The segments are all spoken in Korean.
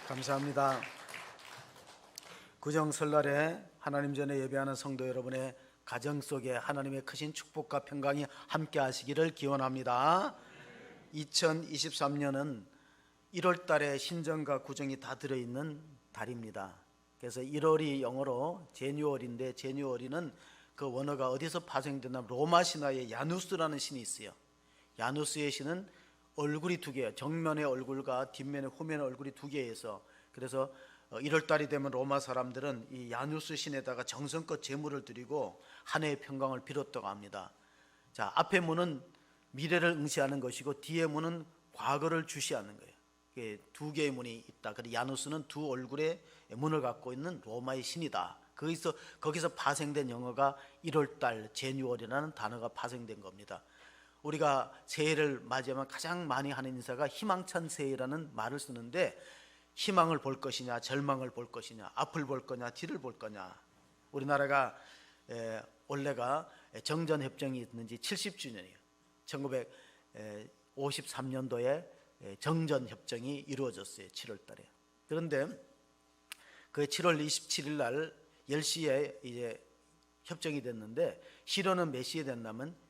감사합니다. 구정 설날에 하나님 전에 예배하는 성도 여러분의 가정 속에 하나님의 크신 축복과 평강이 함께 하시기를 기원합니다. 2023년은 1월 달에 신정과 구정이 다 들어있는 달입니다. 그래서 1월이 영어로 제뉴얼인데, 제뉴얼이는 그 원어가 어디서 파생됐냐면 로마 신화에 야누스라는 신이 있어요. 야누스의 신은 얼굴이 두 개예요. 정면의 얼굴과 뒷면의 후면의 얼굴이 두 개여서, 그래서 1월 달이 되면 로마 사람들은 이 야누스 신에다가 정성껏 제물을 드리고 한 해의 평강을 빌었다고 합니다. 자, 앞의 문은 미래를 응시하는 것이고 뒤의 문은 과거를 주시하는 거예요. 두 개의 문이 있다. 그래서 야누스는 두 얼굴의 문을 갖고 있는 로마의 신이다. 거기서 파생된 영어가 1월 달 제뉴얼이라는 단어가 파생된 겁니다. 우리가 새해를 맞이하면 가장 많이 하는 인사가 희망찬 새해라는 말을 쓰는데, 희망을 볼 것이냐 절망을 볼 것이냐, 앞을 볼 거냐 뒤를 볼 거냐. 우리나라가 올해가 정전협정이 있는 지 70주년이에요. 1953년도에 정전협정이 이루어졌어요. 7월 달에. 그런데 그 7월 27일 날 10시에 이제 협정이 됐는데, 실현은 몇 시에 됐냐면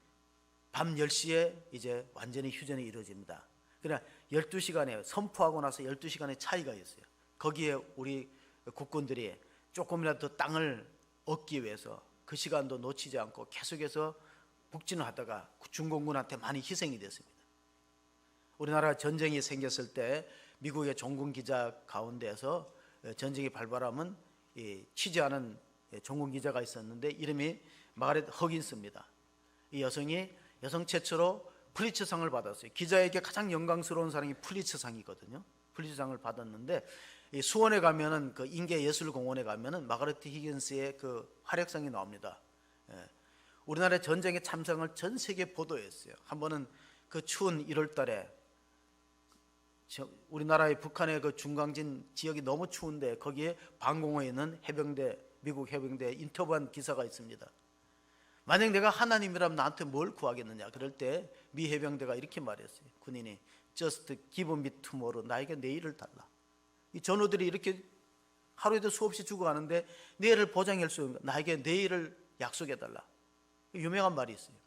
밤 10시에 이제 완전히 휴전이 이루어집니다. 그러나 12시간에 선포하고 나서 12시간의 차이가 있어요. 거기에 우리 국군들이 조금이라도 더 땅을 얻기 위해서 그 시간도 놓치지 않고 계속해서 북진을 하다가 중공군한테 많이 희생이 됐습니다. 우리나라 전쟁이 생겼을 때 미국의 종군 기자 가운데에서 전쟁이 발발하면 취재하는 종군 기자가 있었는데, 이름이 마가렛 허긴스입니다. 이 여성이 여성 최초로 플리츠상을 받았어요. 기자에게 가장 영광스러운 사람이 플리츠상이거든요. 플리츠상을 받았는데, 수원에 가면은 그 인계예술공원에 가면은 마가렛 히긴스의 그 활약상이 나옵니다. 우리나라의 전쟁에 참상을 전 세계 보도했어요. 한 번은 그 추운 1월 달에 우리나라의 북한의 그 중강진 지역이 너무 추운데 거기에 방공호에 있는 해병대, 미국 해병대 인터뷰한 기사가 있습니다. 만약 내가 하나님이라면 나한테 뭘 구하겠느냐. 그럴 때 미 해병대가 이렇게 말했어요. 군인이 Just give me tomorrow. 나에게 내일을 달라. 이 전우들이 이렇게 하루에도 수없이 죽어가는데 내일을 보장할 수 없는, 나에게 내일을 약속해 달라. 유명한 말이 있어요.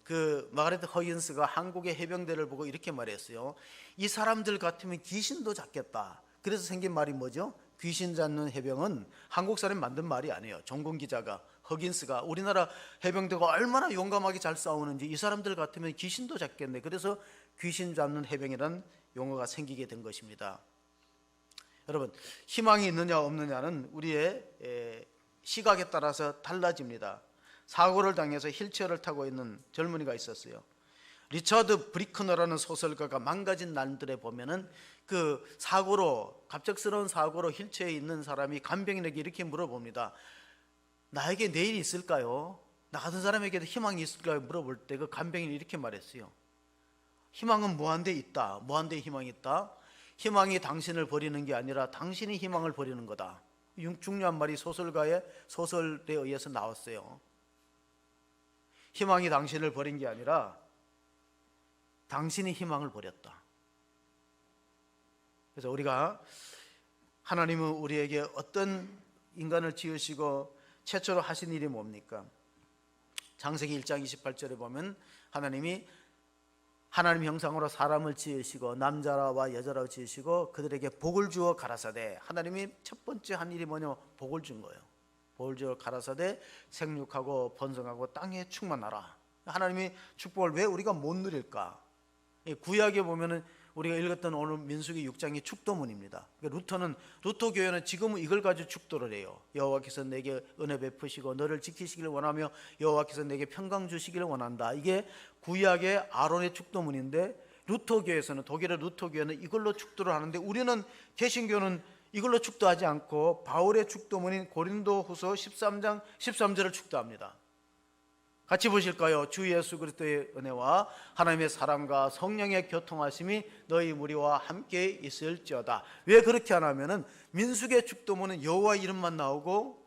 그 마가렛 허긴스가 한국의 해병대를 보고 이렇게 말했어요. 이 사람들 같으면 귀신도 잡겠다. 그래서 생긴 말이 뭐죠? 귀신 잡는 해병은 한국 사람이 만든 말이 아니에요. 종군 기자가, 허긴스가 우리나라 해병대가 얼마나 용감하게 잘 싸우는지 이 사람들 같으면 귀신도 잡겠네. 그래서 귀신 잡는 해병이라는 용어가 생기게 된 것입니다. 여러분, 희망이 있느냐 없느냐는 우리의 시각에 따라서 달라집니다. 사고를 당해서 휠체어를 타고 있는 젊은이가 있었어요. 리처드 브리크너라는 소설가가 망가진 날들에 보면은 그 사고로, 갑작스러운 사고로 휠체어에 있는 사람이 간병인에게 이렇게 물어봅니다. 나에게 내일이 있을까요? 나 같은 사람에게도 희망이 있을까요? 물어볼 때 그 간병인이 이렇게 말했어요. 희망은 무한대에 있다. 무한대에 희망이 있다. 희망이 당신을 버리는 게 아니라 당신이 희망을 버리는 거다. 중요한 말이 소설가의 소설에 의해서 나왔어요. 희망이 당신을 버린 게 아니라 당신이 희망을 버렸다. 그래서 우리가, 하나님은 우리에게 어떤 인간을 지으시고 최초로 하신 일이 뭡니까? 창세기 1장 28절에 보면 하나님이 하나님 형상으로 사람을 지으시고 남자와 여자로 지으시고 그들에게 복을 주어 가라사대. 하나님이 첫 번째 한 일이 뭐냐? 복을 준 거예요. 복을 주어 가라사대 생육하고 번성하고 땅에 충만하라. 하나님이 축복을 왜 우리가 못 누릴까? 구약에 보면은 우리가 읽었던 오늘 민수기 6장이 축도문입니다. 루터 교회는 지금은 이걸 가지고 축도를 해요. 여호와께서 내게 은혜 베푸시고 너를 지키시기를 원하며 여호와께서 내게 평강 주시기를 원한다. 이게 구약의 아론의 축도문인데, 루터 교회에서는, 독일의 루터 교회는 이걸로 축도를 하는데, 우리는 개신교는 이걸로 축도하지 않고 바울의 축도문인 고린도후서 13장 13절을 축도합니다. 같이 보실까요? 주 예수 그리스도의 은혜와 하나님의 사랑과 성령의 교통하심이 너희 무리와 함께 있을지어다. 왜 그렇게 하냐면은 민수기의 축도문은 여호와 이름만 나오고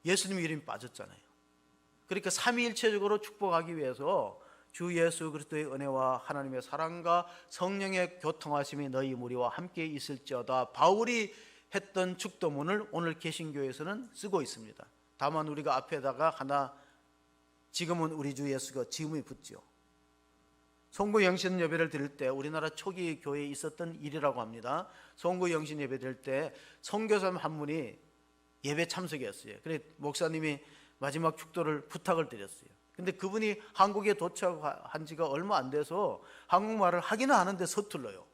예수님 이름이 빠졌잖아요. 그러니까 삼위일체적으로 축복하기 위해서 주 예수 그리스도의 은혜와 하나님의 사랑과 성령의 교통하심이 너희 무리와 함께 있을지어다. 바울이 했던 축도문을 오늘 개신교에서는 쓰고 있습니다. 다만 우리가 앞에다가 하나, 지금은 우리 주 예수가 지음이 붙죠. 송구 영신 예배를 드릴 때 우리나라 초기 교회에 있었던 일이라고 합니다. 송구 영신 예배 드릴 때 선교사님 한 분이 예배 참석이었어요. 그래 목사님이 마지막 축도를 부탁을 드렸어요. 근데 그분이 한국에 도착한 지가 얼마 안 돼서 한국말을 하기는 하는데 서툴러요.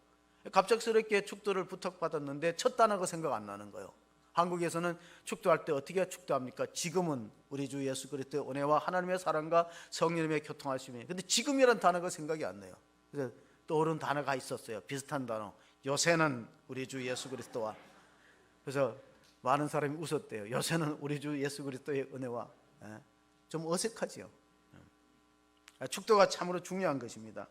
갑작스럽게 축도를 부탁받았는데 첫 단어가 생각 안 나는 거예요. 한국에서는 축도할 때 어떻게 축도합니까? 지금은 우리 주 예수 그리스도의 은혜와 하나님의 사랑과 성령님의 교통하심이. 근데 지금이란 단어가 생각이 안 나요. 그래서 떠오른 단어가 있었어요. 비슷한 단어. 요새는 우리 주 예수 그리스도와. 그래서 많은 사람이 웃었대요. 요새는 우리 주 예수 그리스도의 은혜와. 좀 어색하지요. 축도가 참으로 중요한 것입니다.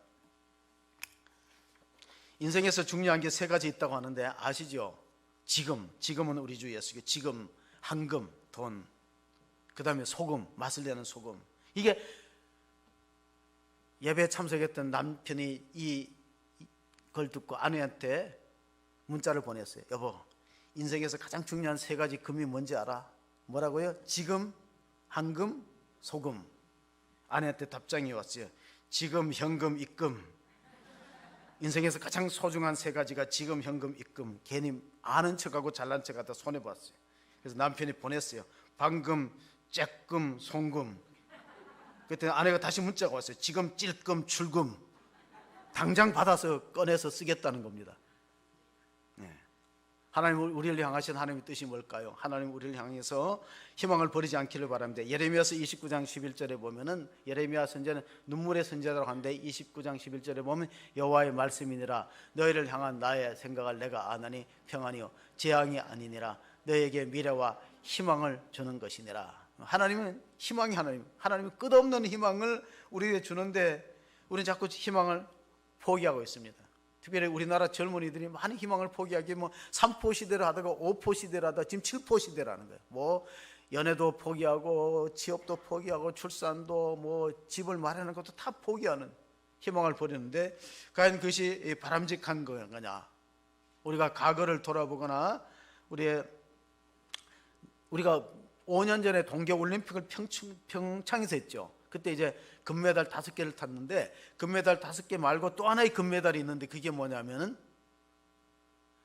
인생에서 중요한 게 세 가지 있다고 하는데 아시죠? 지금은 우리 주 예수께 지금, 황금, 돈, 그 다음에 소금, 맛을 내는 소금. 이게 예배에 참석했던 남편이 이걸 듣고 아내한테 문자를 보냈어요. 여보, 인생에서 가장 중요한 세 가지 금이 뭔지 알아? 뭐라고요? 지금, 황금, 소금. 아내한테 답장이 왔어요. 지금, 현금, 입금. 인생에서 가장 소중한 세 가지가 지금, 현금, 입금. 괜히 아는 척하고 잘난 척하다 손해봤어요. 그래서 남편이 보냈어요. 방금, 쬐금, 송금. 그때 아내가 다시 문자가 왔어요. 지금, 찔금, 출금. 당장 받아서 꺼내서 쓰겠다는 겁니다. 하나님 우리를 향하신 하나님의 뜻이 뭘까요? 하나님 우리를 향해서 희망을 버리지 않기를 바랍니다. 예레미야서 29장 11절에 보면은 예레미야 선지자는 눈물의 선지자라고 하는데 29장 11절에 보면 여호와의 말씀이니라 너희를 향한 나의 생각을 내가 아나니 평안이요 재앙이 아니니라 너희에게 미래와 희망을 주는 것이니라. 하나님은 희망이 하나님은 끝없는 희망을 우리에게 주는데 우리는 자꾸 희망을 포기하고 있습니다. 특별히 우리나라 젊은이들이 많은 희망을 포기하기 3포 시대를 하다가 5포 시대를 하다가 지금 7포 시대라는 거예요. 연애도 포기하고 취업도 포기하고 출산도 집을 마련하는 것도 다 포기하는 희망을 버리는데 과연 그것이 바람직한 거냐? 우리가 과거를 돌아보거나 우리가 5년 전에 동계올림픽을 평창에서 했죠. 그때 이제 금메달 5개를 탔는데 금메달 5개 말고 또 하나의 금메달이 있는데 그게 뭐냐면은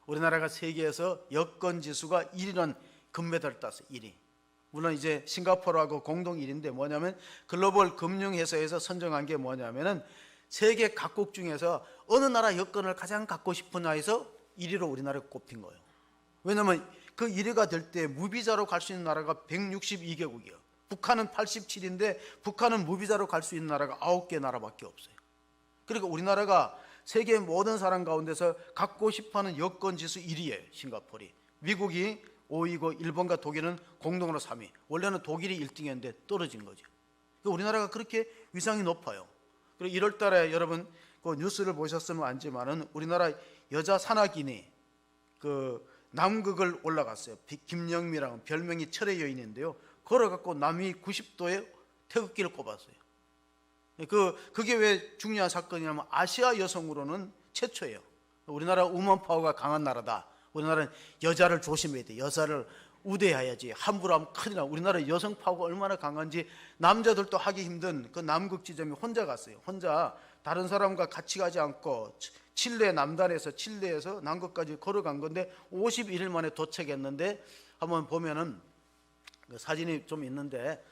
우리나라가 세계에서 여건 지수가 1위는 금메달을 땄어요. 1위. 물론 이제 싱가포르하고 공동 1위인데 뭐냐면 글로벌 금융회사에서 선정한 게 뭐냐면은 세계 각국 중에서 어느 나라 여건을 가장 갖고 싶으냐 해서 1위로 우리나라가 꼽힌 거예요. 왜냐하면 그 1위가 될 때 무비자로 갈 수 있는 나라가 162개국이에요. 북한은 87인데 북한은 무비자로 갈 수 있는 나라가 9개 나라밖에 없어요. 그러니까 우리나라가 세계 모든 사람 가운데서 갖고 싶어하는 여건 지수 1위예요. 싱가포르이. 미국이 5위고 일본과 독일은 공동으로 3위. 원래는 독일이 1등이었는데 떨어진 거죠. 그러니까 우리나라가 그렇게 위상이 높아요. 그리고 1월 달에 여러분 그 뉴스를 보셨으면 알지만은 우리나라 여자 산악인이 그 남극을 올라갔어요. 김영미라는 별명이 철의 여인인데요. 걸어갖고 남위 90도에 태극기를 꼽았어요. 그게 왜 중요한 사건이냐면 아시아 여성으로는 최초예요. 우리나라 우먼 파워가 강한 나라다. 우리나라는 여자를 조심해야 돼. 여자를 우대해야지. 함부로 하면 큰일 나. 우리나라 여성 파워가 얼마나 강한지 남자들도 하기 힘든 그 남극 지점에 혼자 갔어요. 혼자 다른 사람과 같이 가지 않고 칠레 남단에서 칠레에서 남극까지 걸어간 건데 51일 만에 도착했는데 한번 보면은 그 사진이 좀 있는데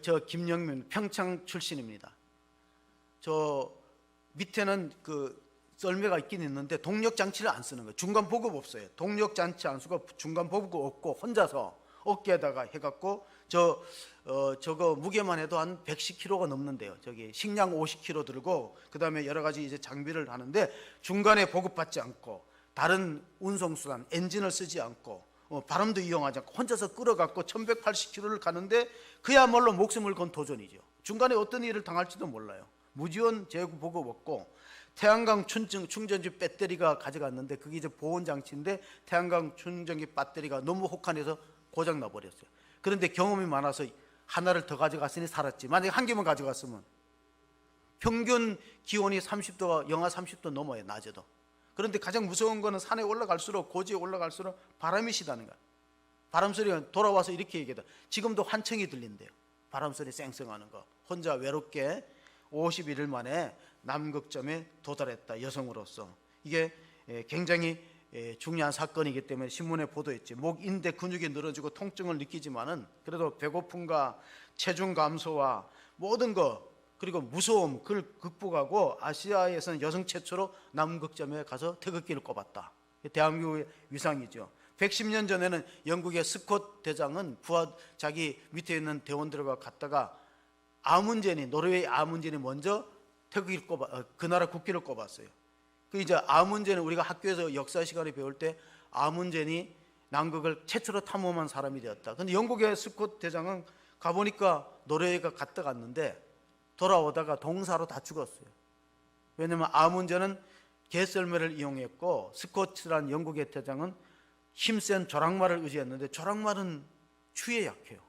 저 김영민 평창 출신입니다. 저 밑에는 그 썰매가 있긴 있는데 동력 장치를 안 쓰는 거예요. 중간 보급 없어요. 동력 장치 안 쓰고 중간 보급 없고 혼자서 어깨에다가 해갖고 저거 무게만 해도 한 110kg가 넘는데요. 저기 식량 50kg 들고 그 다음에 여러 가지 이제 장비를 하는데 중간에 보급받지 않고 다른 운송수단 엔진을 쓰지 않고 바람도 이용하지 않고 혼자서 끌어갖고 1180km를 가는데 그야말로 목숨을 건 도전이죠. 중간에 어떤 일을 당할지도 몰라요. 무지원 재고 보급 없고 태양광 충전기 배터리가 가져갔는데 그게 이제 보온 장치인데 태양광 충전기 배터리가 너무 혹한해서 고장 나버렸어요. 그런데 경험이 많아서 하나를 더 가져갔으니 살았지. 만약에 한 개만 가져갔으면 평균 기온이 30도가 영하 30도 넘어요, 낮에도. 그런데 가장 무서운 거는 산에 올라갈수록, 고지에 올라갈수록 바람이 시다는 거야. 바람 소리가 돌아와서 이렇게 얘기하다. 지금도 환청이 들린대요. 바람 소리 쌩쌩하는 거. 혼자 외롭게 51일 만에 남극점에 도달했다, 여성으로서. 이게 굉장히 중요한 사건이기 때문에 신문에 보도했지. 목, 인대 근육이 늘어지고 통증을 느끼지만은 그래도 배고픔과 체중 감소와 모든 거, 그리고 무서움, 그걸 극복하고 아시아에서는 여성 최초로 남극점에 가서 태극기를 꼽았다. 대한민국의 위상이죠. 110년 전에는 영국의 스콧 대장은 자기 밑에 있는 대원들과 갔다가 아문젠이, 노르웨이 아문젠이 먼저 태극기를 그 나라 국기를 꼽았어요. 그 이제 아문젠은 우리가 학교에서 역사 시간에 배울 때 아문젠이 남극을 최초로 탐험한 사람이 되었다. 근데 영국의 스콧 대장은 가보니까 노르웨이가 갔다 갔는데 돌아오다가 동사로 다 죽었어요. 왜냐하면 아문젠은 개썰매를 이용했고 스콧이라는 영국의 대장은 힘센 조랑말을 의지했는데 조랑말은 추위에 약해요.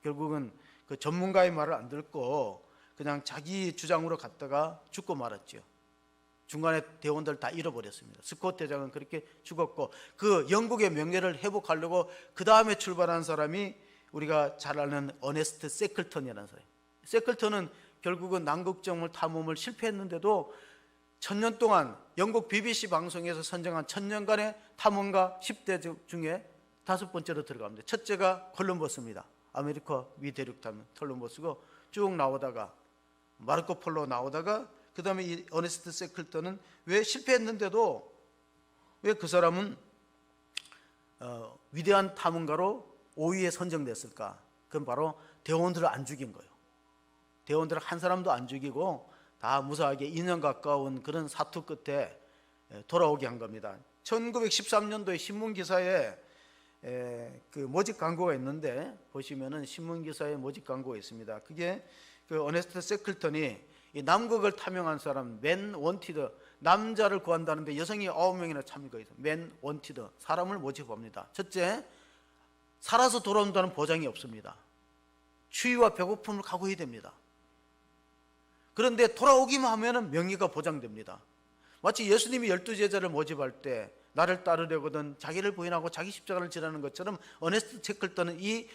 결국은 그 전문가의 말을 안 듣고 그냥 자기 주장으로 갔다가 죽고 말았죠. 중간에 대원들 다 잃어버렸습니다. 스콧 대장은 그렇게 죽었고, 그 영국의 명예를 회복하려고 그 다음에 출발한 사람이 우리가 잘 아는 어네스트 세클턴이라는 사람. 세클턴은 결국은 남극점을 탐험을 실패했는데도 1000년 동안 영국 BBC 방송에서 선정한 1000년간의 탐험가 10대 중에 5번째로 들어갑니다. 첫째가 콜럼버스입니다. 아메리카 미대륙 탐험 콜럼버스고, 쭉 나오다가 마르코 폴로 나오다가 그 다음에 이 어네스트 세클턴은 왜 실패했는데도 왜 그 사람은 위대한 탐험가로 5위에 선정됐을까? 그건 바로 대원들을 안 죽인 거예요. 대원들을 한 사람도 안 죽이고 다 무사하게 2년 가까운 그런 사투 끝에 돌아오게 한 겁니다. 1913년도에 신문기사에 그 모집 광고가 있는데, 보시면은 신문기사에 모집 광고가 있습니다. 그게 그 어네스트 세클턴이 이 남극을 탐험한 사람, 맨 원티드, 남자를 구한다는데 여성이 9명이나 참여가 있어요. 맨 원티드, 사람을 모집합니다. 첫째, 살아서 돌아온다는 보장이 없습니다. 추위와 배고픔을 각오해야 됩니다. 그런데 돌아오기만 하면 명예가 보장됩니다. 마치 예수님이 12제자를 모집할 때 나를 따르려거든 자기를 부인하고 자기 십자가를 지라는 것처럼 어네스트 세클턴은 이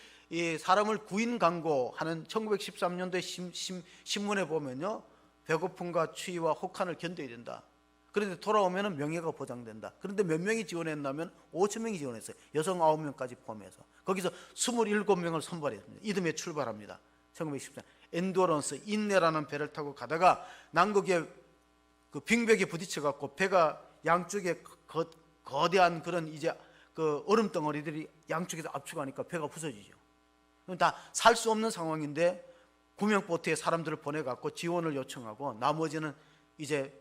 사람을 구인 강구하는 1913년도의 신문에 보면요, 배고픔과 추위와 혹한을 견뎌야 된다. 그런데 돌아오면 명예가 보장된다. 그런데 몇 명이 지원했냐면 5,000명이 지원했어요. 여성 9명까지 포함해서. 거기서 27명을 선발했습니다. 이듬해 출발합니다. 1914년. 엔도런스, 인내라는 배를 타고 가다가 남극의 그 빙벽에 부딪혀갖고 배가 양쪽에 거대한 그런 이제 그 얼음 덩어리들이 양쪽에서 압축하니까 배가 부서지죠. 다 살 수 없는 상황인데 구명보트에 사람들을 보내갖고 지원을 요청하고 나머지는 이제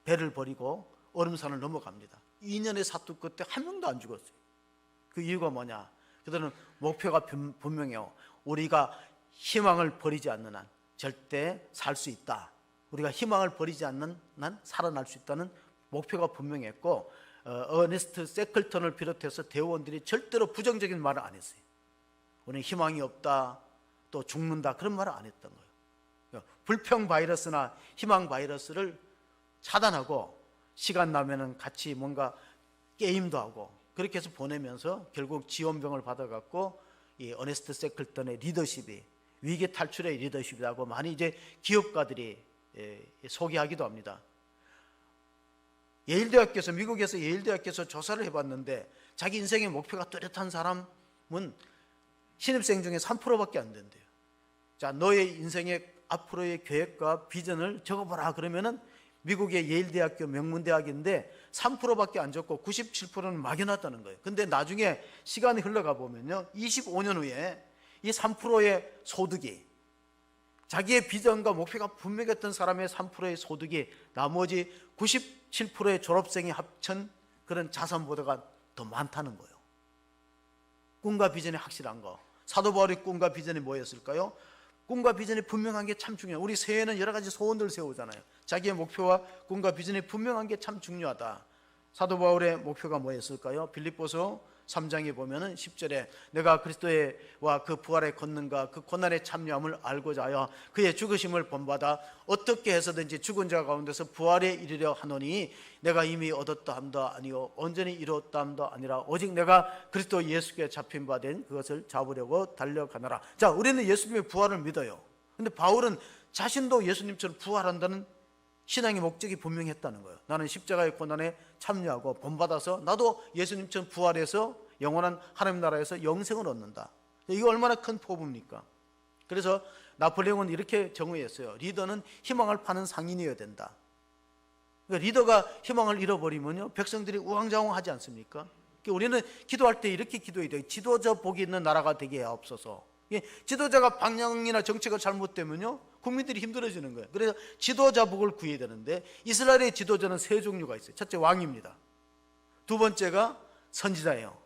배를 버리고 얼음산을 넘어갑니다. 2년의 사투 끝에 한 명도 안 죽었어요. 그 이유가 뭐냐? 그들은 목표가 분명해요. 우리가 희망을 버리지 않는 한 절대 살 수 있다. 우리가 희망을 버리지 않는 한 살아날 수 있다는 목표가 분명했고, 어네스트 세클턴을 비롯해서 대원들이 절대로 부정적인 말을 안 했어요. 우리는 희망이 없다, 또 죽는다, 그런 말을 안 했던 거예요. 불평 바이러스나 희망 바이러스를 차단하고 시간 나면은 같이 뭔가 게임도 하고 그렇게 해서 보내면서 결국 지원병을 받아갖고 이 어네스트 세클턴의 리더십이 위기 탈출의 리더십이라고 많이 이제 기업가들이 소개하기도 합니다. 예일대학교에서, 미국에서 예일대학교에서 조사를 해봤는데 자기 인생의 목표가 뚜렷한 사람은 신입생 중에 3%밖에 안 된대요. 자, 너의 인생의 앞으로의 계획과 비전을 적어보라 그러면은 미국의 예일대학교 명문대학인데 3%밖에 안 적고 97%는 막연하다는 거예요. 근데 나중에 시간이 흘러가 보면요, 25년 후에 이 3%의 소득이, 자기의 비전과 목표가 분명했던 사람의 3%의 소득이 나머지 97%의 졸업생이 합친 그런 자산보다가 더 많다는 거예요. 꿈과 비전이 확실한 거. 사도 바울의 꿈과 비전이 뭐였을까요? 꿈과 비전이 분명한 게 참 중요해요. 우리 새해에는 여러 가지 소원들을 세우잖아요. 자기의 목표와 꿈과 비전이 분명한 게 참 중요하다. 사도 바울의 목표가 뭐였을까요? 빌립보서 3장에 보면은 10절에 내가 그리스도와 그 부활의 권능과 그 고난에 참여함을 알고자 하여 그의 죽으심을 본받아 어떻게 해서든지 죽은 자 가운데서 부활에 이르려 하노니 내가 이미 얻었다 함도 아니요 온전히 이루었다 함도 아니라 오직 내가 그리스도 예수께 잡힌 바 된 그것을 잡으려고 달려가노라. 자, 우리는 예수님의 부활을 믿어요. 근데 바울은 자신도 예수님처럼 부활한다는 신앙의 목적이 분명했다는 거예요. 나는 십자가의 고난에 참여하고 본받아서 나도 예수님처럼 부활해서 영원한 하나님 나라에서 영생을 얻는다. 이게 얼마나 큰 포부입니까? 그래서 나폴레옹은 이렇게 정의했어요. 리더는 희망을 파는 상인이어야 된다. 그러니까 리더가 희망을 잃어버리면요, 백성들이 우왕좌왕하지 않습니까? 그러니까 우리는 기도할 때 이렇게 기도해야 돼요. 지도자 복이 있는 나라가 되게 하옵소서. 지도자가 방향이나 정책을 잘못되면요, 국민들이 힘들어지는 거예요. 그래서 지도자 복을 구해야 되는데 이스라엘의 지도자는 세 종류가 있어요. 첫째, 왕입니다. 두 번째가 선지자예요.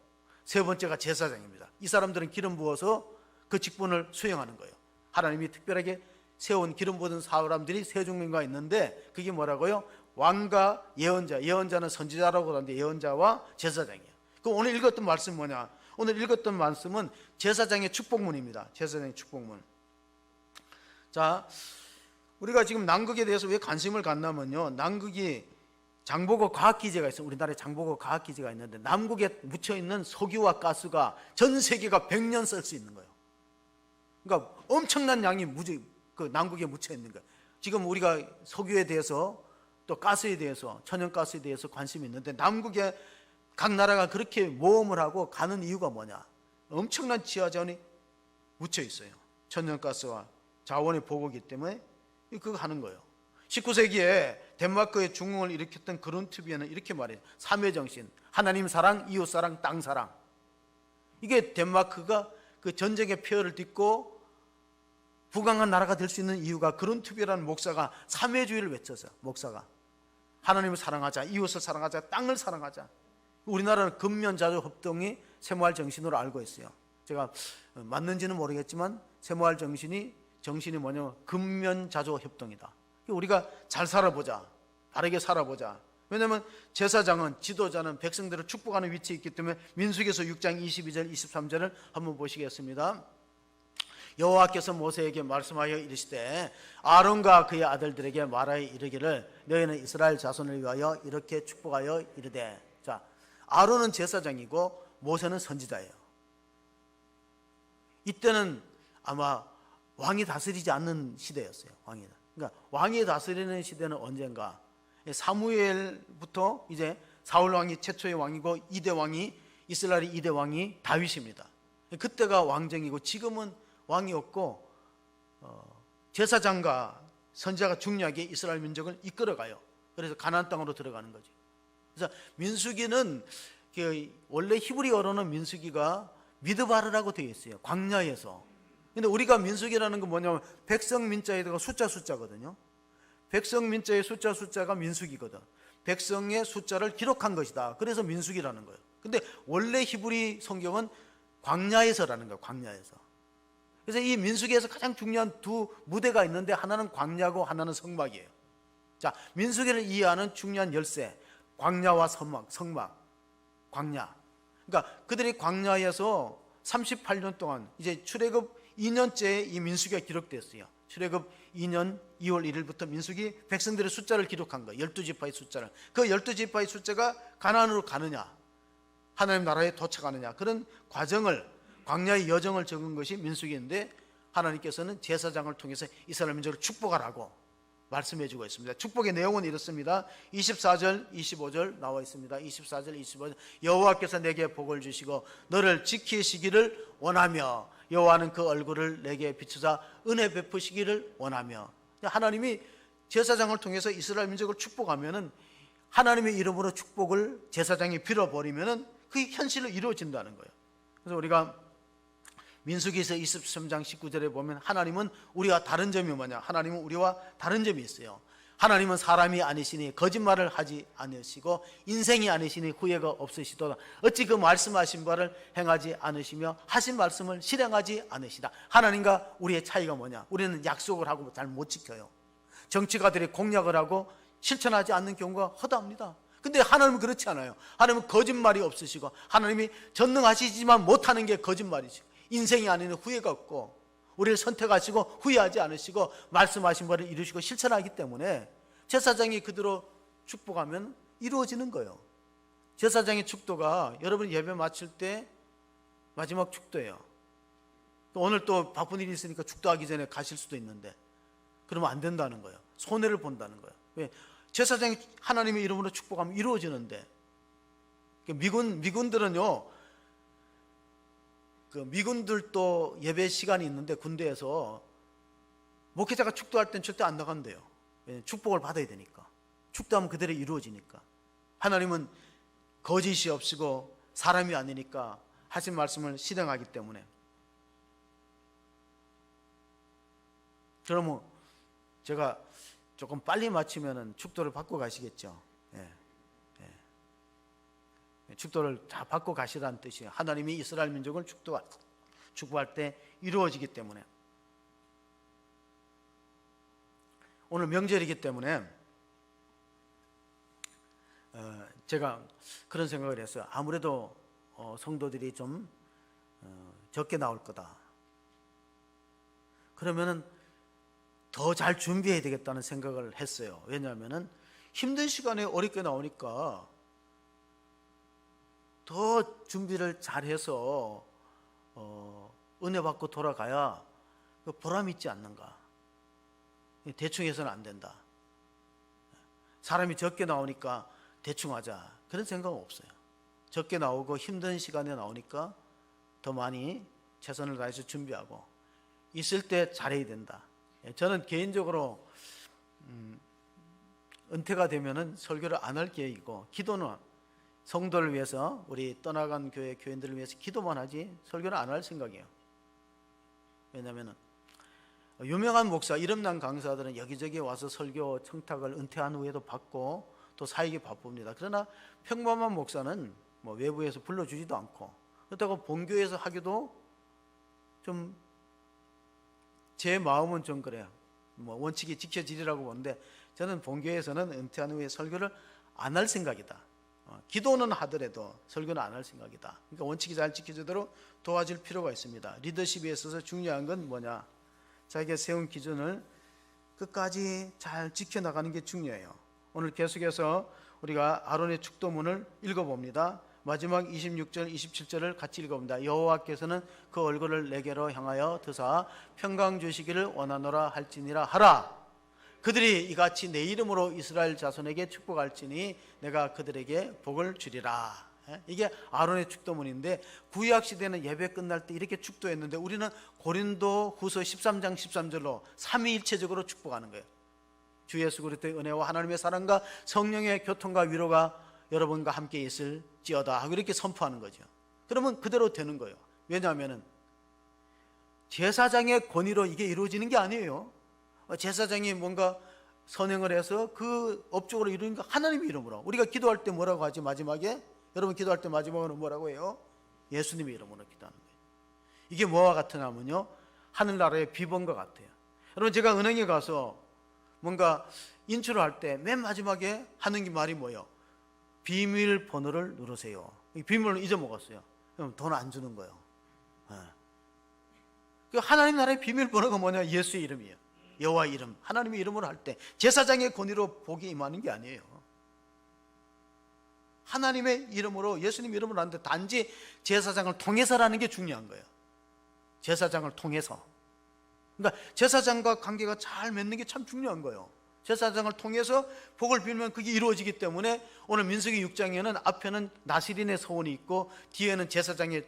세 번째가 제사장입니다. 이 사람들은 기름 부어서 그 직분을 수행하는 거예요. 하나님이 특별하게 세운 기름 부은 사람들이 세 종류가 있는데 그게 뭐라고요? 왕과 예언자, 예언자는 선지자라고 하는데 예언자와 제사장이에요. 그럼 오늘 읽었던 말씀은 뭐냐? 오늘 읽었던 말씀은 제사장의 축복문입니다. 제사장의 축복문. 자, 우리가 지금 남극에 대해서 왜 관심을 갖냐면요, 남극이 장보고 과학기지가 있어요. 우리나라에 장보고 과학기지가 있는데 남극에 묻혀있는 석유와 가스가 전 세계가 100년 쓸 수 있는 거예요. 그러니까 엄청난 양이 그 남극에 묻혀있는 거예요. 지금 우리가 석유에 대해서 또 가스에 대해서, 천연가스에 대해서 관심이 있는데 남극에 각 나라가 그렇게 모험을 하고 가는 이유가 뭐냐? 엄청난 지하자원이 묻혀 있어요. 천연가스와 자원의 보고이기 때문에 그거 하는 거예요. 19세기에 덴마크의 중흥을 일으켰던 그룬트비에는 이렇게 말해요. 삼회 정신, 하나님 사랑, 이웃 사랑, 땅 사랑. 이게 덴마크가 그 전쟁의 폐허를 딛고 부강한 나라가 될 수 있는 이유가 그룬트비라는 목사가 삼회주의를 외쳤어요. 목사가 하나님을 사랑하자, 이웃을 사랑하자, 땅을 사랑하자. 우리나라는 근면자조협동이 세모할 정신으로 알고 있어요. 제가 맞는지는 모르겠지만 세모할 정신이 뭐냐면 근면자조협동이다. 우리가 잘 살아보자, 바르게 살아보자. 왜냐하면 제사장은, 지도자는 백성들을 축복하는 위치에 있기 때문에 민수기서 6장 22절 23절을 한번 보시겠습니다. 여호와께서 모세에게 말씀하여 이르시되 아론과 그의 아들들에게 말하여 이르기를 너희는 이스라엘 자손을 위하여 이렇게 축복하여 이르되. 자, 아론은 제사장이고 모세는 선지자예요. 이때는 아마 왕이 다스리지 않는 시대였어요. 그러니까 왕이 다스리는 시대는 언젠가? 사무엘부터 이제 사울 왕이 최초의 왕이고 2대 왕이, 이스라엘의 2대 왕이 다윗입니다. 그때가 왕정이고 지금은 왕이 없고 제사장과 선지자가 중요하게 이스라엘 민족을 이끌어가요. 그래서 가나안 땅으로 들어가는 거죠. 그래서 민수기는 원래 히브리어로는 민수기가 미드바르라고 되어 있어요. 광야에서. 근데 우리가 민수기라는 건 뭐냐면 백성 민자에다가 숫자거든요. 백성 민자의 숫자가 민수기거든. 백성의 숫자를 기록한 것이다. 그래서 민수기라는 거예요. 근데 원래 히브리 성경은 광야에서라는 거예요. 광야에서. 그래서 이 민수기에서 가장 중요한 두 무대가 있는데 하나는 광야고 하나는 성막이에요. 자, 민수기를 이해하는 중요한 열쇠, 광야와 성막, 광야. 그러니까 그들이 광야에서 38년 동안 이제 출애굽 2년째에 이 민수기가 기록됐어요. 출애굽 2년 2월 1일부터 민수기 백성들의 숫자를 기록한 거예요. 12지파의 숫자를. 그 12지파의 숫자가 가나안으로 가느냐, 하나님 나라에 도착하느냐, 그런 과정을, 광야의 여정을 적은 것이 민수기인데 하나님께서는 제사장을 통해서 이스라엘 민족을 축복하라고 말씀해 주고 있습니다. 축복의 내용은 이렇습니다. 24절 25절 나와 있습니다. 24절 25절 여호와께서 내게 복을 주시고 너를 지키시기를 원하며 여호와는 그 얼굴을 내게 비추사 은혜 베푸시기를 원하며. 하나님이 제사장을 통해서 이스라엘 민족을 축복하면은 하나님의 이름으로 축복을 제사장이 빌어버리면은 그게 현실로 이루어진다는 거예요. 그래서 우리가 민수기서 23장 19절에 보면 하나님은 우리와 다른 점이 뭐냐? 하나님은 우리와 다른 점이 있어요. 하나님은 사람이 아니시니 거짓말을 하지 않으시고 인생이 아니시니 후회가 없으시도다. 어찌 그 말씀하신 바를 행하지 않으시며 하신 말씀을 실행하지 않으시다. 하나님과 우리의 차이가 뭐냐? 우리는 약속을 하고 잘 못 지켜요. 정치가들이 공약을 하고 실천하지 않는 경우가 허다합니다. 근데 하나님은 그렇지 않아요. 하나님은 거짓말이 없으시고 하나님이 전능하시지만 못하는 게 거짓말이죠. 인생이 아닌 후회가 없고 우리를 선택하시고 후회하지 않으시고 말씀하신 바를 이루시고 실천하기 때문에 제사장이 그대로 축복하면 이루어지는 거예요. 제사장의 축도가 여러분 예배 마칠 때 마지막 축도예요. 오늘 또 바쁜 일이 있으니까 축도하기 전에 가실 수도 있는데 그러면 안 된다는 거예요. 손해를 본다는 거예요. 왜? 제사장이 하나님의 이름으로 축복하면 이루어지는데 미군들은요, 그 미군들도 예배 시간이 있는데 군대에서 목회자가 축도할 땐 절대 안 나간대요. 축복을 받아야 되니까. 축도하면 그대로 이루어지니까. 하나님은 거짓이 없이고 사람이 아니니까 하신 말씀을 실행하기 때문에. 그러면 제가 조금 빨리 마치면은 축도를 받고 가시겠죠. 축도를 다 받고 가시라는 뜻이에요. 하나님이 이스라엘 민족을 축복할 때 이루어지기 때문에. 오늘 명절이기 때문에 제가 그런 생각을 했어요. 아무래도 성도들이 좀 적게 나올 거다. 그러면은 더 잘 준비해야 되겠다는 생각을 했어요. 왜냐하면은 힘든 시간에 어렵게 나오니까 더 준비를 잘해서 은혜 받고 돌아가야 보람 있지 않는가. 대충 해서는 안 된다. 사람이 적게 나오니까 대충 하자, 그런 생각은 없어요. 적게 나오고 힘든 시간에 나오니까 더 많이 최선을 다해서 준비하고 있을 때 잘해야 된다. 저는 개인적으로 은퇴가 되면은 설교를 안 할 계획이고, 기도는 성도를 위해서, 우리 떠나간 교회 교인들을 위해서 기도만 하지 설교는 안 할 생각이에요. 왜냐하면 유명한 목사, 이름난 강사들은 여기저기 와서 설교 청탁을 은퇴한 후에도 받고 또 사역이 바쁩니다. 그러나 평범한 목사는 뭐 외부에서 불러주지도 않고, 그렇다고 본교에서 하기도 좀, 제 마음은 좀 그래요. 뭐 원칙이 지켜지리라고 보는데 저는 본교에서는 은퇴한 후에 설교를 안 할 생각이다. 기도는 하더라도 설교는 안 할 생각이다. 그러니까 원칙이 잘 지켜지도록 도와줄 필요가 있습니다. 리더십에 있어서 중요한 건 뭐냐? 자기가 세운 기준을 끝까지 잘 지켜나가는 게 중요해요. 오늘 계속해서 우리가 아론의 축도문을 읽어봅니다. 마지막 26절, 27절을 같이 읽어봅니다. 여호와께서는 그 얼굴을 내게로 향하여 드사 평강 주시기를 원하노라 할지니라 하라. 그들이 이같이 내 이름으로 이스라엘 자손에게 축복할지니 내가 그들에게 복을 주리라. 이게 아론의 축도문인데, 구약 시대는 예배 끝날 때 이렇게 축도했는데 우리는 고린도 후서 13장 13절로 삼위일체적으로 축복하는 거예요. 주 예수 그리스도의 은혜와 하나님의 사랑과 성령의 교통과 위로가 여러분과 함께 있을지어다 하고 이렇게 선포하는 거죠. 그러면 그대로 되는 거예요. 왜냐하면 제사장의 권위로 이게 이루어지는 게 아니에요. 제사장이 뭔가 선행을 해서 그 업적으로 이루니까 하나님의 이름으로. 우리가 기도할 때 뭐라고 하지? 마지막에, 여러분 기도할 때 마지막으로 뭐라고 해요? 예수님의 이름으로 기도하는 거예요. 이게 뭐와 같으냐면요, 하늘나라의 비번과 같아요. 여러분, 제가 은행에 가서 뭔가 인출을 할 때 맨 마지막에 하는 게 말이 뭐예요? 비밀번호를 누르세요. 비밀번호를 잊어먹었어요. 그럼 돈 안 주는 거예요. 하나님 나라의 비밀번호가 뭐냐? 예수의 이름이에요. 여호와 이름, 하나님의 이름으로 할 때 제사장의 권위로 복이 임하는 게 아니에요. 하나님의 이름으로, 예수님 이름으로 하는데 단지 제사장을 통해서라는 게 중요한 거예요. 제사장을 통해서. 그러니까 제사장과 관계가 잘 맺는 게 참 중요한 거예요. 제사장을 통해서 복을 빌면 그게 이루어지기 때문에 오늘 민수기 6장에는 앞에는 나시린의 서원이 있고 뒤에는 제사장의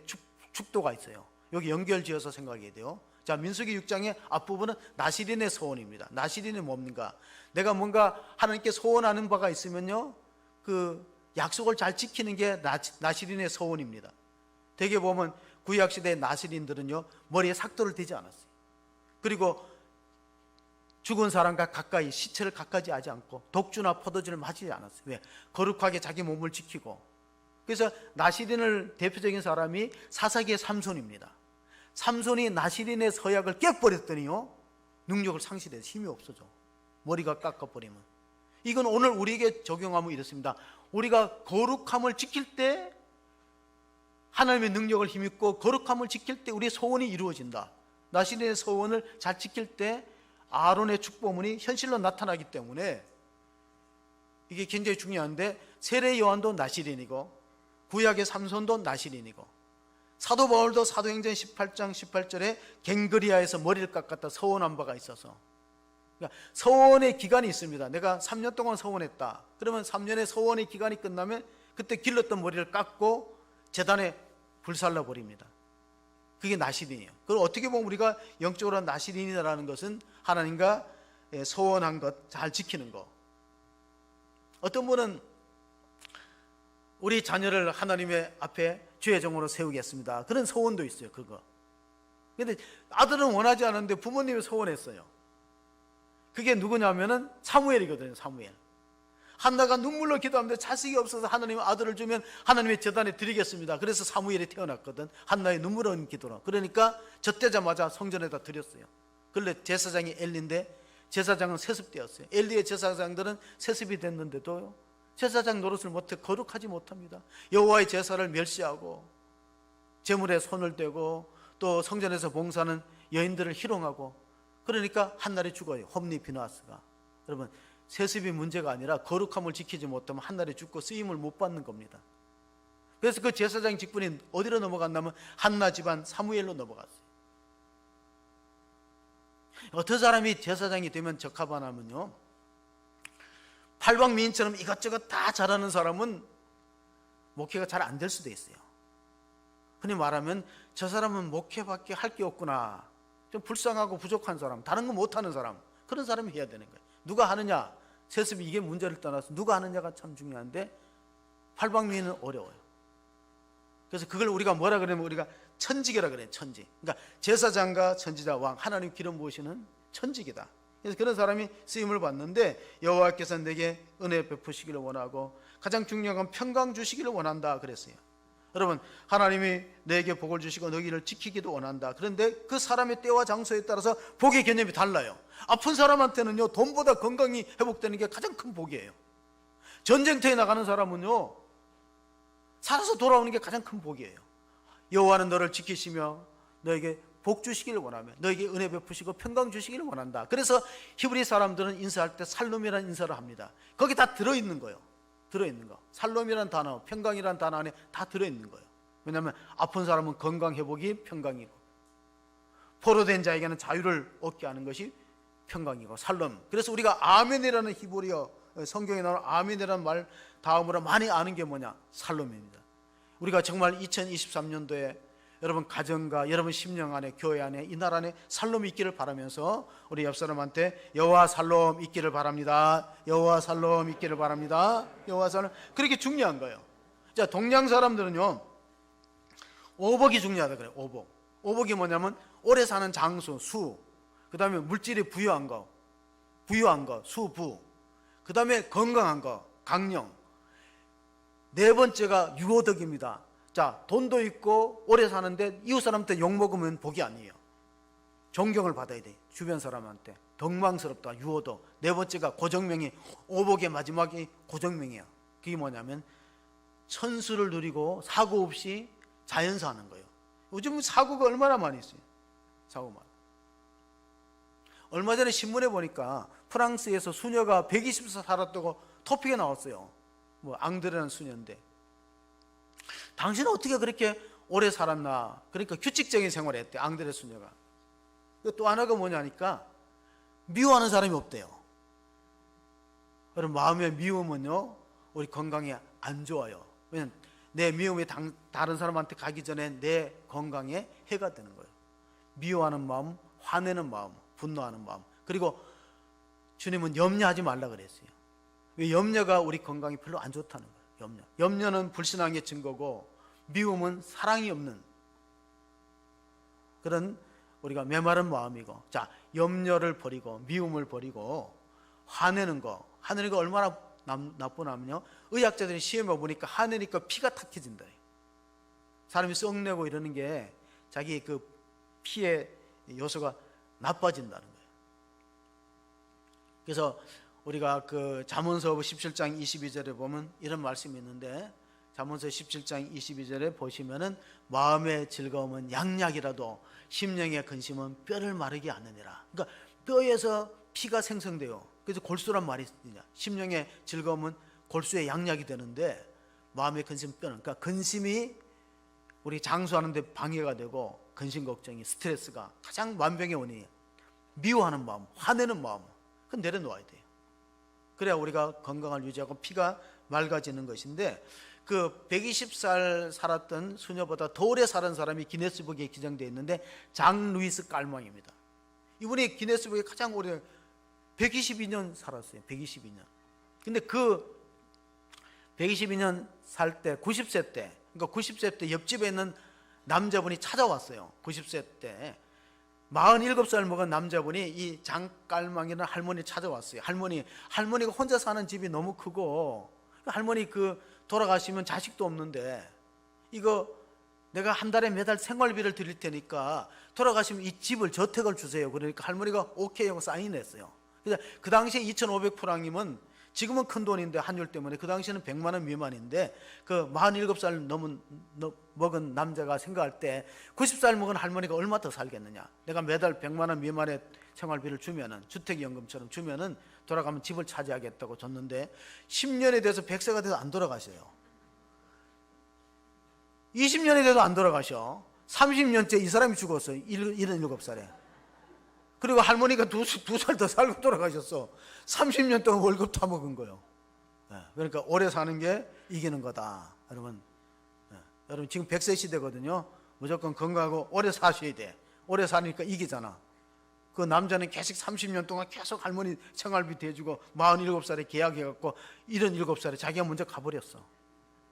축도가 있어요. 여기 연결지어서 생각해야 돼요. 자, 민수기 6장의 앞부분은 나시린의 서원입니다. 나시린이 뭡니까? 내가 뭔가 하나님께 소원하는 바가 있으면요, 그 약속을 잘 지키는 게 나시린의 서원입니다. 대개 보면 구약시대의 나시린들은요, 머리에 삭도를 대지 않았어요. 그리고 죽은 사람과 가까이, 시체를 가까이 하지 않고 독주나 포도주를 마시지 않았어요. 왜? 거룩하게 자기 몸을 지키고. 그래서 나시린을 대표적인 사람이 사사기의 삼손입니다. 삼손이 나시린의 서약을 깨버렸더니요, 능력을 상실해서 힘이 없어져. 머리가 깎아버리면. 이건 오늘 우리에게 적용하면 이렇습니다. 우리가 거룩함을 지킬 때 하나님의 능력을 힘입고 거룩함을 지킬 때 우리의 소원이 이루어진다. 나시린의 소원을 잘 지킬 때 아론의 축복문이 현실로 나타나기 때문에 이게 굉장히 중요한데, 세례 요한도 나시린이고 구약의 삼손도 나시린이고 사도 바울도 사도행전 18장 18절에 갱그리아에서 머리를 깎았다 서원한 바가 있어서, 그러니까 서원의 기간이 있습니다. 내가 3년 동안 서원했다. 그러면 3년의 서원의 기간이 끝나면 그때 길렀던 머리를 깎고 제단에 불살라 버립니다. 그게 나시린이에요. 그걸 어떻게 보면 우리가 영적으로 나시린이라는 것은 하나님과 서원한 것 잘 지키는 것. 어떤 분은 우리 자녀를 하나님의 앞에 주의 종으로 세우겠습니다. 그런 소원도 있어요. 그거. 근데 아들은 원하지 않았는데 부모님이 소원했어요. 그게 누구냐면은 사무엘이거든요. 사무엘. 한나가 눈물로 기도하는데 자식이 없어서 하나님 아들을 주면 하나님의 제단에 드리겠습니다. 그래서 사무엘이 태어났거든. 한나의 눈물 흘린 기도로. 그러니까 젖되자마자 성전에다 드렸어요. 그런데 제사장이 엘리인데 제사장은 세습되었어요. 엘리의 제사장들은 세습이 됐는데도 제사장 노릇을 못해 거룩하지 못합니다. 여호와의 제사를 멸시하고 제물에 손을 대고 또 성전에서 봉사하는 여인들을 희롱하고, 그러니까 한날에 죽어요. 홈리 비누아스가. 여러분, 세습이 문제가 아니라 거룩함을 지키지 못하면 한날에 죽고 쓰임을 못 받는 겁니다. 그래서 그 제사장 직분이 어디로 넘어갔냐면 한나 집안 사무엘로 넘어갔어요. 어떤 사람이 제사장이 되면 적합하냐면요, 팔방미인처럼 이것저것 다 잘하는 사람은 목회가 잘 안 될 수도 있어요. 흔히 말하면 저 사람은 목회밖에 할 게 없구나, 좀 불쌍하고 부족한 사람, 다른 거 못하는 사람, 그런 사람이 해야 되는 거예요. 누가 하느냐, 세습이 이게 문제를 떠나서 누가 하느냐가 참 중요한데 팔방미인은 어려워요. 그래서 그걸 우리가 뭐라 그러면 우리가 천직이라 그래요. 천직. 그러니까 제사장과 선지자, 왕, 하나님 기름 부으시는 천직이다. 그래서 그런 사람이 쓰임을 받는데 여호와께서 내게 은혜 베푸시기를 원하고 가장 중요한 건 평강 주시기를 원한다 그랬어요. 여러분, 하나님이 내게 복을 주시고 너희를 지키기도 원한다. 그런데 그 사람의 때와 장소에 따라서 복의 개념이 달라요. 아픈 사람한테는요, 돈보다 건강이 회복되는 게 가장 큰 복이에요. 전쟁터에 나가는 사람은요, 살아서 돌아오는 게 가장 큰 복이에요. 여호와는 너를 지키시며 너에게 복 주시기를 원하며 너에게 은혜 베푸시고 평강 주시기를 원한다. 그래서 히브리 사람들은 인사할 때 살롬이라는 인사를 합니다. 거기 다 들어있는 거예요. 들어있는 거. 살롬이라는 단어, 평강이라는 단어 안에 다 들어있는 거예요. 왜냐하면 아픈 사람은 건강 회복이 평강이고, 포로된 자에게는 자유를 얻게 하는 것이 평강이고 살롬. 그래서 우리가 아멘이라는 히브리어 성경에 나오는 아멘이라는 말 다음으로 많이 아는 게 뭐냐? 살롬입니다. 우리가 정말 2023년도에 여러분 가정과 여러분 심령 안에, 교회 안에, 이 나라 안에 살롬이 있기를 바라면서 우리 옆 사람한테 여호와 살롬 있기를 바랍니다. 여호와 살롬 있기를 바랍니다. 여호와 살롬. 그렇게 중요한 거예요. 자, 동양 사람들은요, 오복이 중요하다 그래요. 오복. 오복이 뭐냐면 오래 사는 장수, 수. 그 다음에 물질이 부유한 거, 수, 부. 그 다음에 건강한 거, 강령. 네 번째가 유호덕입니다. 자, 돈도 있고 오래 사는데 이웃 사람한테 욕 먹으면 복이 아니에요. 존경을 받아야 돼. 주변 사람한테. 덕망스럽다, 유호덕. 네 번째가 고정명이, 오복의 마지막이 고정명이야. 그게 뭐냐면 천수를 누리고 사고 없이 자연사하는 거예요. 요즘 사고가 얼마나 많이 있어요. 사고만. 얼마 전에 신문에 보니까 프랑스에서 수녀가 120세 살았다고 토픽에 나왔어요. 뭐 앙드레라는 수녀인데, 당신은 어떻게 그렇게 오래 살았나? 그러니까 규칙적인 생활을 했대, 앙드레 수녀가. 또 하나가 뭐냐니까 미워하는 사람이 없대요. 여러분, 마음의 미움은요, 우리 건강에 안 좋아요. 왜냐면 내 미움이 다른 사람한테 가기 전에 내 건강에 해가 되는 거예요. 미워하는 마음, 화내는 마음, 분노하는 마음. 그리고 주님은 염려하지 말라 그랬어요. 왜? 염려가 우리 건강에 별로 안 좋다는 거예요. 염려는 불신앙의 증거고, 미움은 사랑이 없는 그런 우리가 메마른 마음이고. 자, 염려를 버리고 미움을 버리고 화내는 거 얼마나 나쁘냐면요, 의학자들이 시험해 보니까 화내니까 피가 탁해진다. 사람이 썩내고 이러는 게 자기 그 피의 요소가 나빠진다는 거예요. 그래서 우리가 그 잠언서 17장 22절에 보면 이런 말씀이 있는데, 잠언서 17장 22절에 보시면은 마음의 즐거움은 양약이라도 심령의 근심은 뼈를 마르게 하느니라. 그러니까 뼈에서 피가 생성돼요. 그래서 골수란 말이 있냐. 심령의 즐거움은 골수의 양약이 되는데 마음의 근심 뼈는, 그러니까 근심이 우리 장수하는 데 방해가 되고, 근심 걱정이, 스트레스가 가장 만병의 원인이에요. 미워하는 마음, 화내는 마음, 그건 내려놓아야 돼요. 그래야 우리가 건강을 유지하고 피가 맑아지는 것인데, 그 120살 살았던 수녀보다 더 오래 살은 사람이 기네스북에 기정되어 있는데 장 루이스 깔망입니다. 이분이 기네스북에 가장 오래 122년 살았어요. 122년. 근데 그 122년 살 때 90세 때, 그러니까 90세 때 옆집에 있는 남자분이 찾아왔어요. 90세 때 47살 먹은 남자분이 이 장깔망이라는 할머니 찾아왔어요. 할머니가 혼자 사는 집이 너무 크고, 할머니 그 돌아가시면 자식도 없는데, 이거 내가 한 달에 매달 생활비를 드릴 테니까 돌아가시면 이 집을, 저택을 주세요. 그러니까 할머니가 오케이 하고 사인했어요. 그래서 그 당시에 2,500프랑이면, 지금은 큰 돈인데 환율 때문에 그 당시에는 100만 원 미만인데, 그 47살 먹은 남자가 생각할 때 90살 먹은 할머니가 얼마 더 살겠느냐. 내가 매달 100만 원 미만의 생활비를 주면은, 주택연금처럼 주면은 돌아가면 집을 차지하겠다고 줬는데 10년이 돼서 100세가 돼서 안 돌아가셔요. 20년이 돼도 안 돌아가셔. 30년째 이 사람이 죽었어요. 77살에. 그리고 할머니가 두 살 더 살고 돌아가셨어. 30년 동안 월급 다 먹은 거예요. 그러니까 오래 사는 게 이기는 거다. 여러분 지금 100세 시대거든요. 무조건 건강하고 오래 사셔야 돼. 오래 사니까 이기잖아. 그 남자는 계속 30년 동안 계속 할머니 생활비 대주고 47살에 계약해갖고 77살에 자기가 먼저 가버렸어.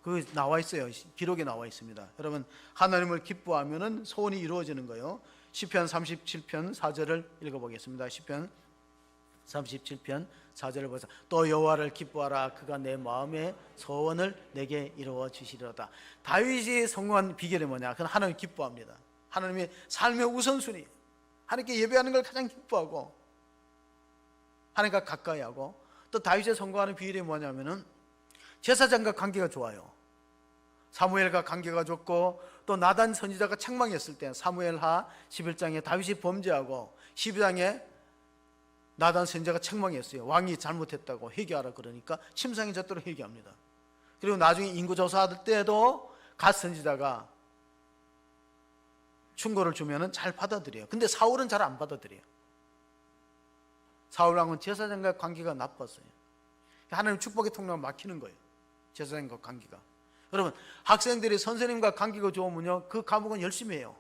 그거 나와 있어요. 기록에 나와 있습니다. 여러분, 하나님을 기뻐하면은 소원이 이루어지는 거예요. 시편 37편 4절을 읽어보겠습니다. 시편 37편 4절을 보세요. 또 여호와를 기뻐하라. 그가 내 마음의 소원을 내게 이루어 주시리로다. 다윗이 성공한 비결이 뭐냐? 그건 하나님을 기뻐합니다. 하나님의 삶의 우선순위, 하나님께 예배하는 걸 가장 기뻐하고 하나님과 가까이 하고, 또 다윗의 성공하는 비결이 뭐냐면은 제사장과 관계가 좋아요. 사무엘과 관계가 좋고, 또 나단 선지자가 책망했을 때 사무엘하 11장에 다윗이 범죄하고 12장에 나단 선지자가 책망했어요. 왕이 잘못했다고 회개하라 그러니까 침상에 젖도록 회개합니다. 그리고 나중에 인구조사할 때도 갓 선지자가 충고를 주면은 잘 받아들여요. 근데 사울은 잘 안 받아들여요. 사울왕은 제사장과 관계가 나빴어요. 하나님 축복의 통로가 막히는 거예요. 제사장과 관계가. 여러분, 학생들이 선생님과 관계가 좋으면요, 그 과목은 열심히 해요.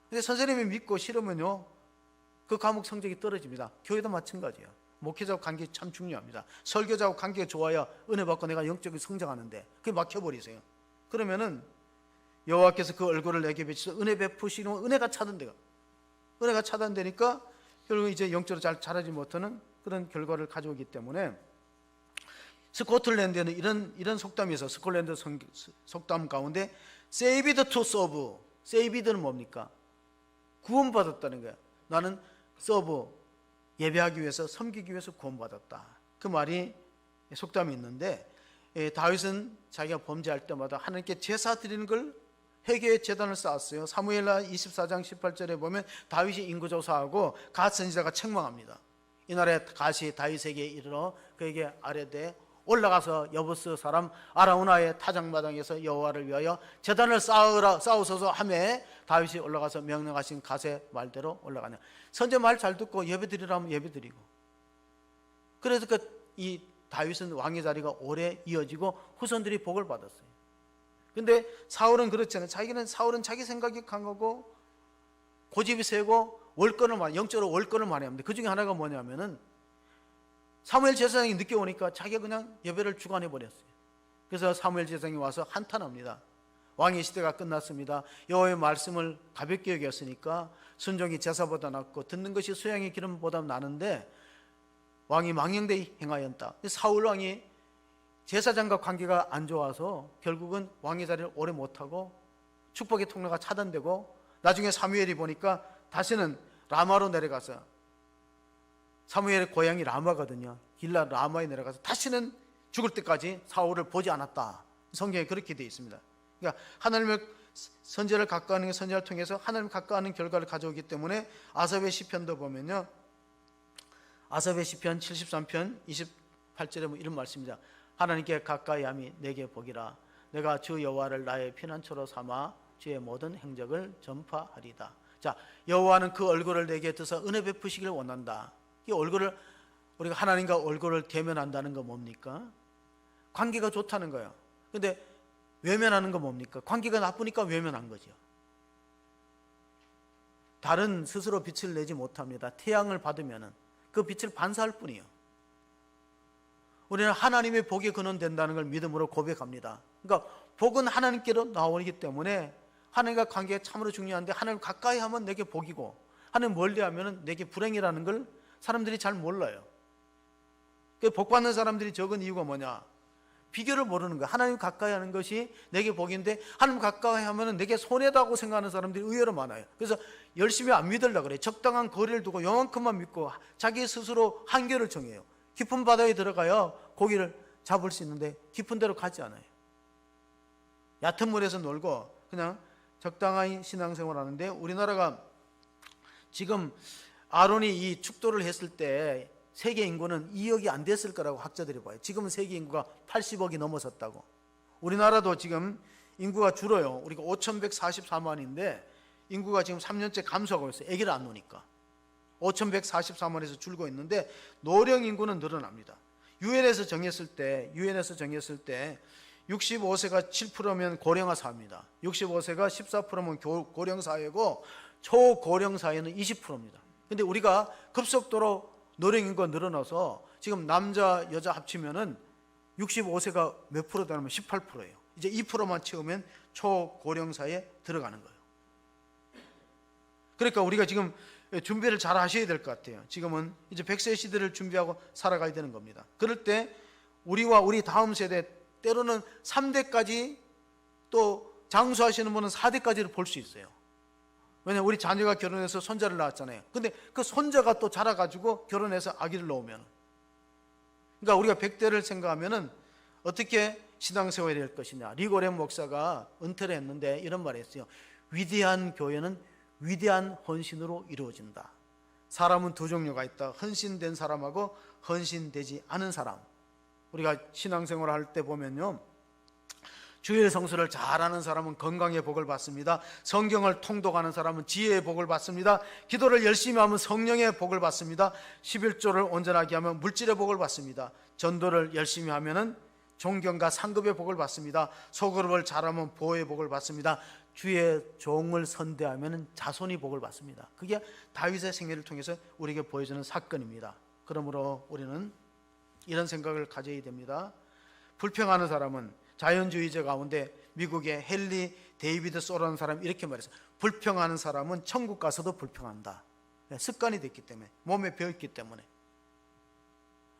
근데 선생님이 믿고 싫으면요, 그 과목 성적이 떨어집니다. 교회도 마찬가지예요. 목회자와 관계 참 중요합니다. 설교자와 관계가 좋아야 은혜 받고 내가 영적으로 성장하는데 그게 막혀버리세요. 그러면은 여호와께서 그 얼굴을 내게 비추셔서 은혜 베푸시는, 은혜가 차단돼요. 은혜가 차단되니까 결국 이제 영적으로 잘 자라지 못하는 그런 결과를 가져오기 때문에, 스코틀랜드에는 이런 속담이 있어요. 스코틀랜드 속담 가운데 saved to serve. saved는 뭡니까? 구원받았다는 거예요. 나는 serve, 예배하기 위해서, 섬기기 위해서 구원받았다. 그 말이 속담이 있는데, 다윗은 자기가 범죄할 때마다 하나님께 제사 드리는 걸, 회개의 제단을 쌓았어요. 사무엘하 24장 18절에 보면 다윗이 인구조사하고 갓 선지자가 책망합니다. 이날에 갓이 다윗에게 이르러 그에게 아뢰되 올라가서 여부스 사람 아라우나의 타작마당에서 여호와를 위하여 제단을 쌓으소서 하매, 다윗이 올라가서 명령하신 갓의 말대로 올라가냐. 선제 말 잘 듣고 예배드리라면 예배드리고. 그래서 이 다윗은 왕의 자리가 오래 이어지고 후손들이 복을 받았어요. 근데 사울은 그렇잖아요. 사울은 자기 생각이 강하고 고집이 세고 영적으로 월권을 많이 합니다. 그 중에 하나가 뭐냐면은 사무엘 제사장이 늦게 오니까 자기가 그냥 예배를 주관해 버렸어요. 그래서 사무엘 제사장이 와서 한탄합니다. 왕의 시대가 끝났습니다. 여호와의 말씀을 가볍게 여겼으니까 순종이 제사보다 낫고 듣는 것이 수양의 기름보다 나는데 왕이 망령되이 행하였다. 사울 왕이 제사장과 관계가 안 좋아서 결국은 왕의 자리를 오래 못하고 축복의 통로가 차단되고, 나중에 사무엘이 보니까 다시는 라마로 내려가서 사무엘의 고향이 라마거든요. 길라 라마에 내려가서 다시는 죽을 때까지 사울을 보지 않았다. 성경에 그렇게 되어 있습니다. 그러니까 하나님의 선지자를 가까워하는 게 선지자를 통해서 하나님을 가까워하는 결과를 가져오기 때문에 아삽의 시편도 보면요, 아삽의 시편 73편 28절에 이런 말씀입니다. 하나님께 가까이함이 내게 복이라. 내가 주 여호와를 나의 피난처로 삼아 주의 모든 행적을 전파하리다. 자, 여호와는 그 얼굴을 내게 드서 은혜 베푸시기를 원한다. 이 얼굴을, 우리가 하나님과 얼굴을 대면한다는 건 뭡니까? 관계가 좋다는 거예요. 근데 외면하는 건 뭡니까? 관계가 나쁘니까 외면한 거죠. 달은 스스로 빛을 내지 못합니다. 태양을 받으면 그 빛을 반사할 뿐이에요. 우리는 하나님의 복이 근원된다는 걸 믿음으로 고백합니다. 그러니까 복은 하나님께로 나오기 때문에 하나님과 관계가 참으로 중요한데, 하나님 가까이 하면 내게 복이고 하나님 멀리 하면 내게 불행이라는 걸 사람들이 잘 몰라요. 복 받는 사람들이 적은 이유가 뭐냐? 비결을 모르는 거야. 하나님 가까이 하는 것이 내게 복인데 하나님 가까이 하면 내게 손해다고 생각하는 사람들이 의외로 많아요. 그래서 열심히 안 믿으려고 그래요. 적당한 거리를 두고 요만큼만 믿고 자기 스스로 한계를 정해요. 깊은 바다에 들어가야 고기를 잡을 수 있는데 깊은 데로 가지 않아요. 얕은 물에서 놀고 그냥 적당한 신앙생활을 하는데, 우리나라가 지금 아론이 이 축도를 했을 때 세계 인구는 2억이 안 됐을 거라고 학자들이 봐요. 지금은 세계 인구가 80억이 넘어섰다고. 우리나라도 지금 인구가 줄어요. 우리가 5,144만인데 인구가 지금 3년째 감소하고 있어요. 아기를 안 놓으니까. 5,144만에서 줄고 있는데 노령 인구는 늘어납니다. 유엔에서 정했을 때 65세가 7%면 고령화 사회입니다. 65세가 14%면 고령 사회고 초고령 사회는 20%입니다. 근데 우리가 급속도로 노령 인구가 늘어나서 지금 남자 여자 합치면은 65세가 몇 프로 되냐면 18%예요. 이제 2%만 채우면 초고령 사회에 들어가는 거예요. 그러니까 우리가 지금 준비를 잘 하셔야 될 것 같아요. 지금은 이제 100세 시대를 준비하고 살아가야 되는 겁니다. 그럴 때 우리와 우리 다음 세대, 때로는 3대까지, 또 장수하시는 분은 4대까지를 볼 수 있어요. 왜냐하면 우리 자녀가 결혼해서 손자를 낳았잖아요. 근데 그 손자가 또 자라가지고 결혼해서 아기를 낳으면, 그러니까 우리가 100대를 생각하면은 어떻게 신앙생활이 될 것이냐. 리고렘 목사가 은퇴를 했는데 이런 말을 했어요. 위대한 교회는 위대한 헌신으로 이루어진다. 사람은 두 종류가 있다. 헌신된 사람하고 헌신되지 않은 사람. 우리가 신앙생활을 할 때 보면요, 주일 성수를 잘하는 사람은 건강의 복을 받습니다. 성경을 통독하는 사람은 지혜의 복을 받습니다. 기도를 열심히 하면 성령의 복을 받습니다. 11조를 온전하게 하면 물질의 복을 받습니다. 전도를 열심히 하면 존경과 상급의 복을 받습니다. 소그룹을 잘하면 보호의 복을 받습니다. 주의 종을 선대하면 자손이 복을 받습니다. 그게 다윗의 생애를 통해서 우리에게 보여주는 사건입니다. 그러므로 우리는 이런 생각을 가져야 됩니다. 불평하는 사람은, 자연주의자 가운데 미국의 헨리 데이비드 소라는 사람이 이렇게 말했어요. 불평하는 사람은 천국 가서도 불평한다. 습관이 됐기 때문에, 몸에 배었기 때문에.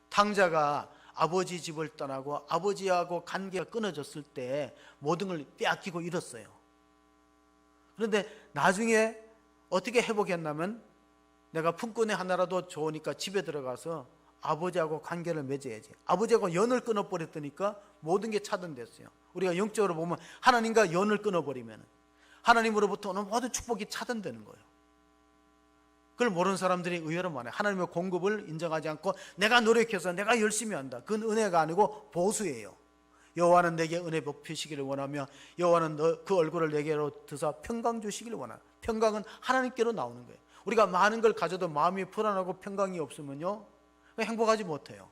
탕자가 아버지 집을 떠나고 아버지하고 관계가 끊어졌을 때 모든 걸 빼앗기고 잃었어요. 그런데 나중에 어떻게 회복했냐면, 내가 품꾼의 하나라도 좋으니까 집에 들어가서 아버지하고 관계를 맺어야지. 아버지하고 연을 끊어버렸다니까 모든 게 차단됐어요. 우리가 영적으로 보면 하나님과 연을 끊어버리면 하나님으로부터 오는 모든 축복이 차단되는 거예요. 그걸 모르는 사람들이 의외로 많아요. 하나님의 공급을 인정하지 않고 내가 노력해서 내가 열심히 한다. 그건 은혜가 아니고 보수예요. 여호와는 내게 은혜 베푸시기를 원하며 여호와는 그 얼굴을 내게로 드사 평강 주시기를 원하라. 평강은 하나님께로 나오는 거예요. 우리가 많은 걸 가져도 마음이 불안하고 평강이 없으면요, 행복하지 못해요.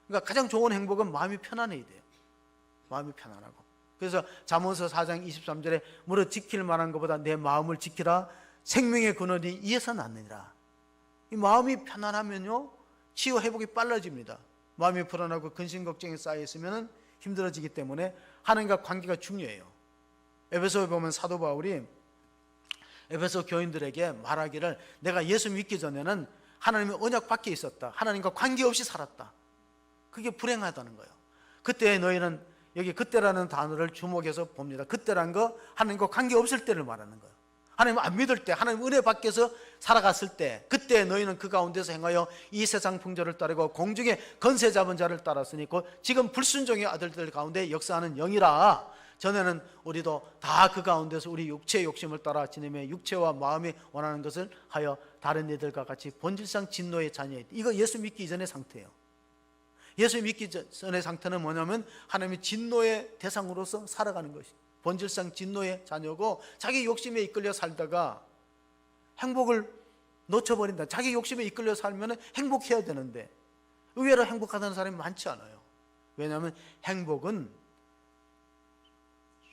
그러니까 가장 좋은 행복은 마음이 편안해야 돼요. 마음이 편안하고. 그래서 잠언서 4장 23절에 무릇 지킬 만한 것보다 내 마음을 지키라. 생명의 근원이 이에서 났느니라. 이 마음이 편안하면요, 치유 회복이 빨라집니다. 마음이 불안하고 근심 걱정이 쌓여 있으면 힘들어지기 때문에 하나님과 관계가 중요해요. 에베소에 보면 사도 바울이 에베소 교인들에게 말하기를, 내가 예수 믿기 전에는 하나님의 언약 밖에 있었다. 하나님과 관계없이 살았다. 그게 불행하다는 거예요. 그때 너희는, 여기 그때라는 단어를 주목해서 봅니다. 그때란 거 하나님과 관계없을 때를 말하는 거예요. 하나님 안 믿을 때, 하나님 은혜 밖에서 살아갔을 때, 그때 너희는 그 가운데서 행하여 이 세상 풍조를 따르고 공중에 건세 잡은 자를 따랐으니 곧 지금 불순종의 아들들 가운데 역사하는 영이라. 전에는 우리도 다 그 가운데서 우리 육체의 욕심을 따라 지내며 육체와 마음이 원하는 것을 하여 다른 이들과 같이 본질상 진노의 자녀였다. 이거 예수 믿기 이전의 상태예요. 예수 믿기 전의 상태는 뭐냐면 하나님의 진노의 대상으로서 살아가는 것이, 본질상 진노의 자녀고, 자기 욕심에 이끌려 살다가 행복을 놓쳐버린다. 자기 욕심에 이끌려 살면 행복해야 되는데 의외로 행복하다는 사람이 많지 않아요. 왜냐하면 행복은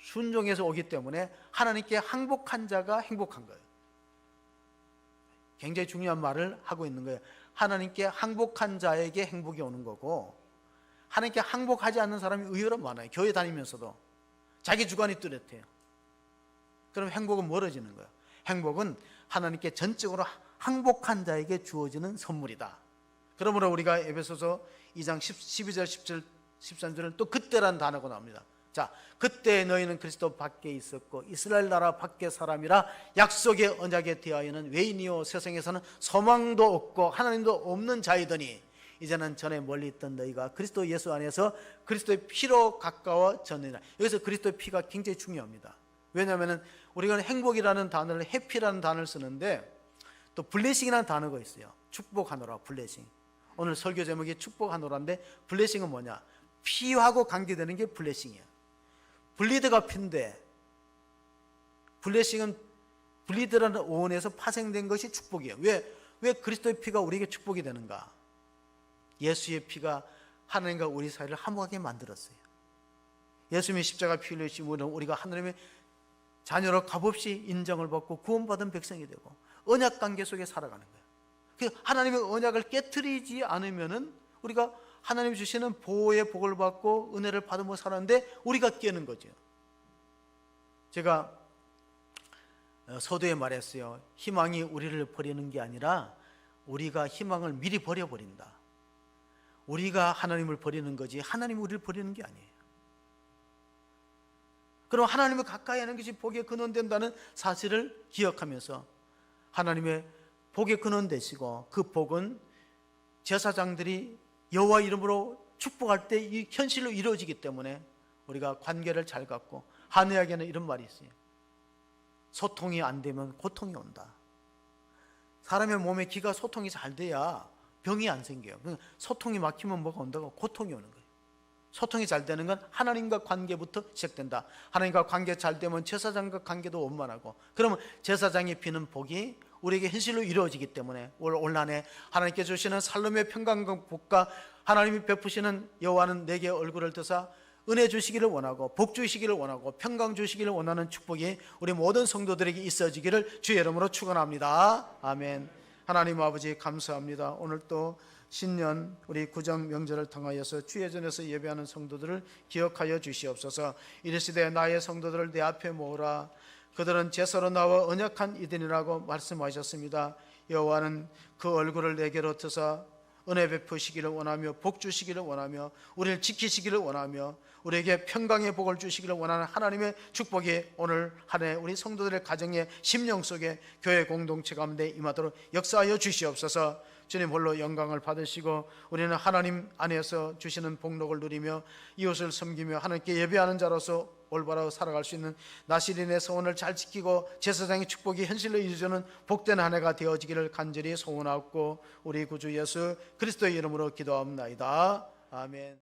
순종에서 오기 때문에 하나님께 항복한 자가 행복한 거예요. 굉장히 중요한 말을 하고 있는 거예요. 하나님께 항복한 자에게 행복이 오는 거고, 하나님께 항복하지 않는 사람이 의외로 많아요. 교회 다니면서도 자기 주관이 뚜렷해요. 그럼 행복은 멀어지는 거예요. 행복은 하나님께 전적으로 항복한 자에게 주어지는 선물이다. 그러므로 우리가 에베소서 2장 12절 17, 13절은 또 그때란 단어가 나옵니다. 자, 그때 너희는 그리스도 밖에 있었고 이스라엘 나라 밖의 사람이라 약속의 언약에 대하여는 외인이요 세상에서는 소망도 없고 하나님도 없는 자이더니 이제는 전에 멀리 있던 너희가 그리스도 예수 안에서 그리스도의 피로 가까워졌느니라. 여기서 그리스도의 피가 굉장히 중요합니다. 왜냐하면 우리가 행복이라는 단어를, 해피라는 단어를 쓰는데 또 블레싱이라는 단어가 있어요. 축복하노라, 블레싱. 오늘 설교 제목이 축복하노라인데 블레싱은 뭐냐? 피하고 관계되는 게 블레싱이에요. 블리드가 피인데 블레싱은 블리드라는 오온에서 파생된 것이 축복이에요. 왜 그리스도의 피가 우리에게 축복이 되는가? 예수의 피가 하나님과 우리 사이를 화목하게 만들었어요. 예수님의 십자가 피 흘리심으로 우리가 하나님의 자녀로 값없이 인정을 받고 구원받은 백성이 되고 언약 관계 속에 살아가는 거예요. 하나님의 언약을 깨트리지 않으면은 우리가 하나님이 주시는 보호의 복을 받고 은혜를 받으며 살았는데 우리가 깨는 거죠. 제가 서두에 말했어요. 희망이 우리를 버리는 게 아니라 우리가 희망을 미리 버려버린다. 우리가 하나님을 버리는 거지 하나님이 우리를 버리는 게 아니에요. 그럼 하나님을 가까이 하는 것이 복의 근원된다는 사실을 기억하면서 하나님의 복의 근원 되시고 그 복은 제사장들이 여호와 이름으로 축복할 때 이 현실로 이루어지기 때문에 우리가 관계를 잘 갖고, 한의학에는 이런 말이 있어요. 소통이 안 되면 고통이 온다. 사람의 몸에 기가 소통이 잘 돼야 병이 안 생겨요. 소통이 막히면 뭐가 온다고? 고통이 오는 거예요. 소통이 잘 되는 건 하나님과 관계부터 시작된다. 하나님과 관계 잘 되면 제사장과 관계도 원만하고, 그러면 제사장이 비는 복이 우리에게 현실로 이루어지기 때문에 올 한해 하나님께 주시는 살롬의 평강과 복과 하나님이 베푸시는 여호와는 내게 얼굴을 드사 은혜 주시기를 원하고 복 주시기를 원하고 평강 주시기를 원하는 축복이 우리 모든 성도들에게 있어지기를 주의 이름으로 축원합니다. 아멘. 하나님 아버지 감사합니다. 오늘 또 신년 우리 구정 명절을 통하여서 주의 전에서 예배하는 성도들을 기억하여 주시옵소서. 이르시되 나의 성도들을 내 앞에 모으라. 그들은 제사로 나와 언약한 이들이라고 말씀하셨습니다. 여호와는 그 얼굴을 내게로 드사 은혜 베푸시기를 원하며 복 주시기를 원하며 우리를 지키시기를 원하며 우리에게 평강의 복을 주시기를 원하는 하나님의 축복이 오늘 한 해 우리 성도들의 가정의 심령 속에 교회 공동체 가운데 임하도록 역사하여 주시옵소서. 주님 홀로 영광을 받으시고 우리는 하나님 안에서 주시는 복록을 누리며 이웃을 섬기며 하나님께 예배하는 자로서 올바로 살아갈 수 있는 나시린의 소원을 잘 지키고 제사장의 축복이 현실로 이루어지는 복된 한 해가 되어지기를 간절히 소원하옵고 우리 구주 예수 그리스도의 이름으로 기도합나이다. 아멘.